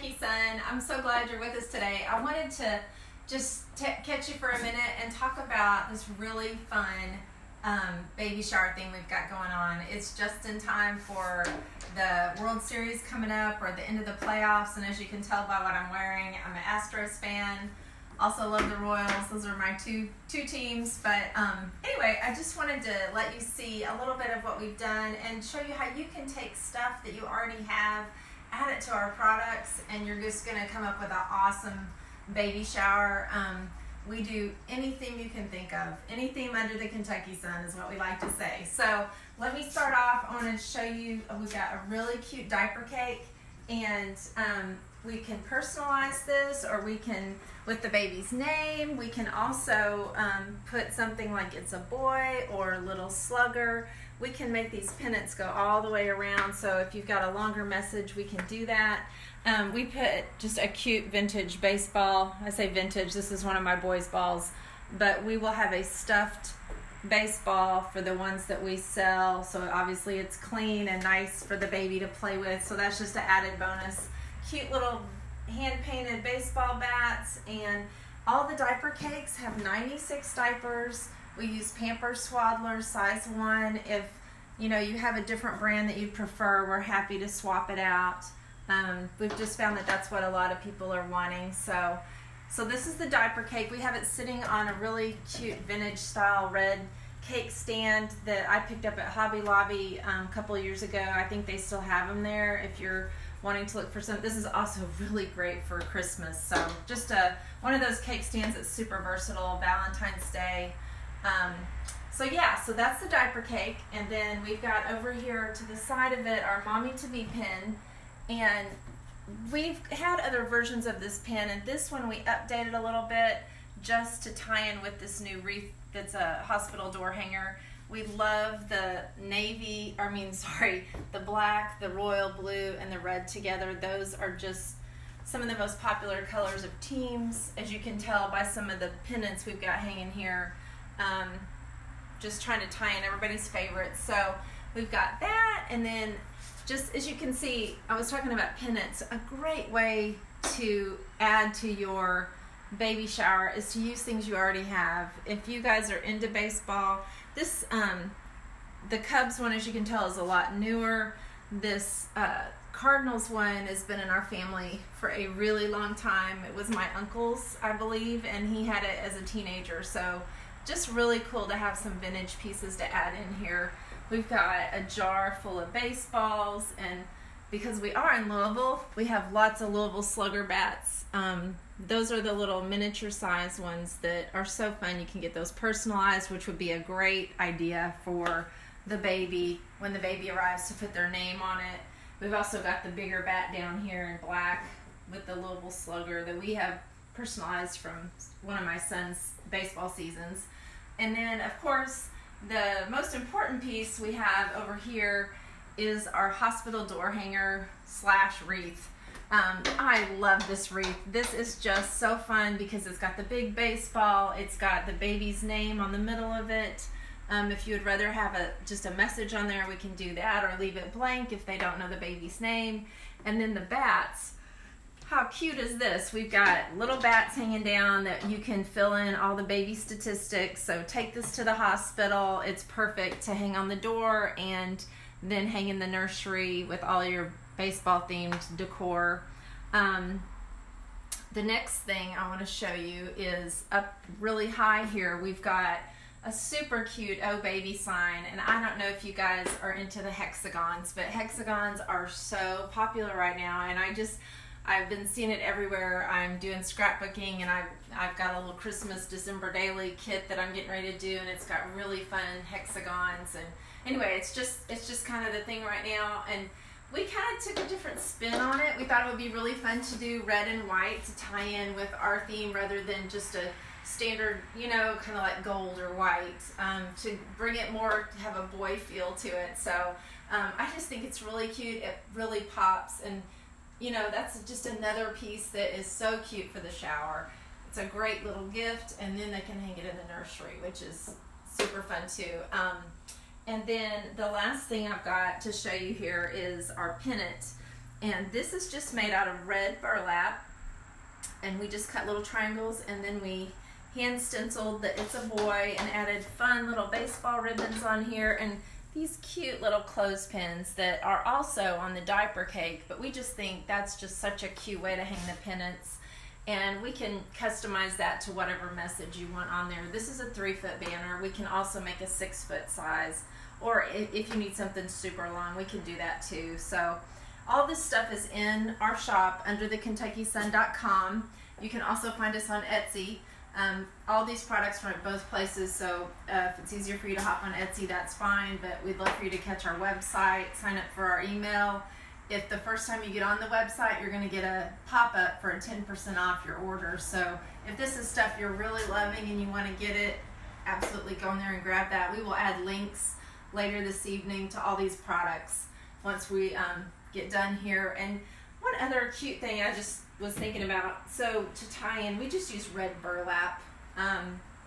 Kentucky Sun. I'm so glad you're with us today. I wanted to just catch you for a minute and talk about this really fun baby shower thing we've got going on. It's just in time for the World Series coming up, or the end of the playoffs, and as you can tell by what I'm wearing, I'm an Astros fan. Also love the Royals. Those are my two teams. But anyway, I just wanted to let you see a little bit of what we've done and show you how you can take stuff that you already have, add it to our products, and you're just going to come up with an awesome baby shower. We do anything you can think of. Anything under the Kentucky sun is what we like to say. So let me start off. I want to show you, we've got a really cute diaper cake, and we can personalize this, or we can, with the baby's name, we can also put something like it's a boy or a little slugger. We can make these pennants go all the way around, so if you've got a longer message, we can do that. We put just a cute vintage baseball. I say vintage, this is one of my boys' balls, but we will have a stuffed baseball for the ones that we sell, so obviously it's clean and nice for the baby to play with, so that's just an added bonus. Cute little hand-painted baseball bats, and all the diaper cakes have 96 diapers. We use Pampers Swaddlers size 1. If you have a different brand that you'd prefer, we're happy to swap it out. We've just found that that's what a lot of people are wanting. So this is the diaper cake. We have it sitting on a really cute vintage style red cake stand that I picked up at Hobby Lobby a couple of years ago. I think they still have them there if you're wanting to look for some. This is also really great for Christmas. So just one of those cake stands that's super versatile, Valentine's Day. So that's the diaper cake, and then we've got over here to the side of it our mommy to be pin, and we've had other versions of this pin, and this one we updated a little bit just to tie in with this new wreath that's a hospital door hanger. We love the the black, the royal blue, and the red together. Those are just some of the most popular colors of teams, as you can tell by some of the pennants we've got hanging here. Just trying to tie in everybody's favorites. So we've got that, and then just as you can see, I was talking about pennants. A great way to add to your baby shower is to use things you already have. If you guys are into baseball, this the Cubs one, as you can tell, is a lot newer. This Cardinals one has been in our family for a really long time. It was my uncle's, I believe, and he had it as a teenager. So just really cool to have some vintage pieces to add in here. We've got a jar full of baseballs, and because we are in Louisville, we have lots of Louisville slugger bats. Those are the little miniature size ones that are so fun. You can get those personalized, which would be a great idea for the baby when the baby arrives to put their name on it. We've also got the bigger bat down here in black with the Louisville slugger that we have personalized from one of my son's baseball seasons. And then, of course, the most important piece we have over here is our hospital door hanger / wreath. I love this wreath. This is just so fun because it's got the big baseball. It's got the baby's name on the middle of it. If you would rather have just a message on there, we can do that, or leave it blank if they don't know the baby's name. And then the bats. How cute is this? We've got little bats hanging down that you can fill in all the baby statistics. So take this to the hospital. It's perfect to hang on the door and then hang in the nursery with all your baseball themed decor. The next thing I want to show you is up really high here. We've got a super cute Oh Baby sign, and I don't know if you guys are into the hexagons, but hexagons are so popular right now, and I've been seeing it everywhere. I'm doing scrapbooking, and I've got a little Christmas December daily kit that I'm getting ready to do, and it's got really fun hexagons. And anyway, it's just kind of the thing right now, and we kind of took a different spin on it. We thought it would be really fun to do red and white to tie in with our theme rather than just a standard, kind of like gold or white, to bring it more, to have a boy feel to it. So I just think it's really cute. It really pops, and that's just another piece that is so cute for the shower. It's a great little gift, and then they can hang it in the nursery, which is super fun too. And then the last thing I've got to show you here is our pennant. And this is just made out of red burlap, and we just cut little triangles, and then we hand stenciled that it's a boy and added fun little baseball ribbons on here and these cute little clothespins that are also on the diaper cake, but we just think that's just such a cute way to hang the pennants. And we can customize that to whatever message you want on there. This is a 3-foot banner. We can also make a 6-foot size, or if you need something super long, we can do that too. So all this stuff is in our shop under thekentuckysun.com. You can also find us on Etsy. All these products are at both places, so if it's easier for you to hop on Etsy, that's fine, but we'd love for you to catch our website, sign up for our email. If the first time you get on the website, you're going to get a pop-up for a 10% off your order. So if this is stuff you're really loving and you want to get it, absolutely go in there and grab that. We will add links later this evening to all these products once we get done here. And one other cute thing I just was thinking about, so to tie in, we just use red burlap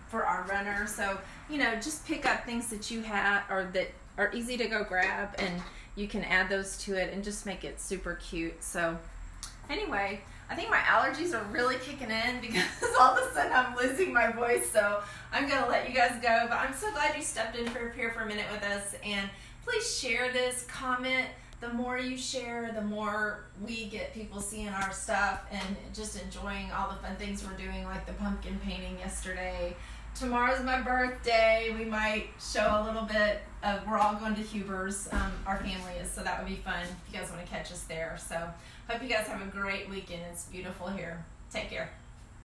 for our runner. So, you know, just pick up things that you have or that are easy to go grab, and you can add those to it and just make it super cute. So anyway, I think my allergies are really kicking in because all of a sudden I'm losing my voice, so I'm going to let you guys go. But I'm so glad you stepped in here for a minute with us, and please share this, comment. The more you share, the more we get people seeing our stuff and just enjoying all the fun things we're doing, like the pumpkin painting yesterday. Tomorrow's my birthday. We might show a little bit of, we're all going to Huber's, our family is, so that would be fun if you guys want to catch us there. So hope you guys have a great weekend. It's beautiful here. Take care.